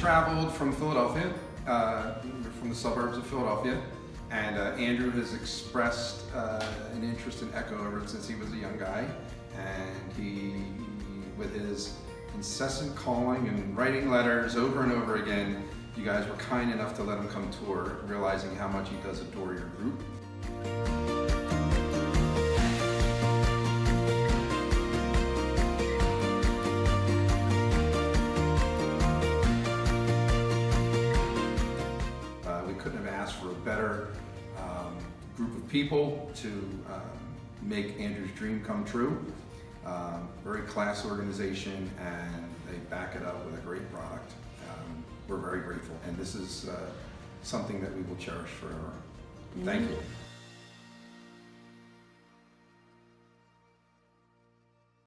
traveled from Philadelphia, from the suburbs of Philadelphia, and Andrew has expressed an interest in Echo ever since he was a young guy, and he, with his incessant calling and writing letters over and over again, you guys were kind enough to let him come tour, realizing how much he does adore your group. We couldn't have asked for a better group of people to make Andrew's dream come true. Very class organization, and they back it up with a great product. We're very grateful, and this is something that we will cherish forever. Thank you.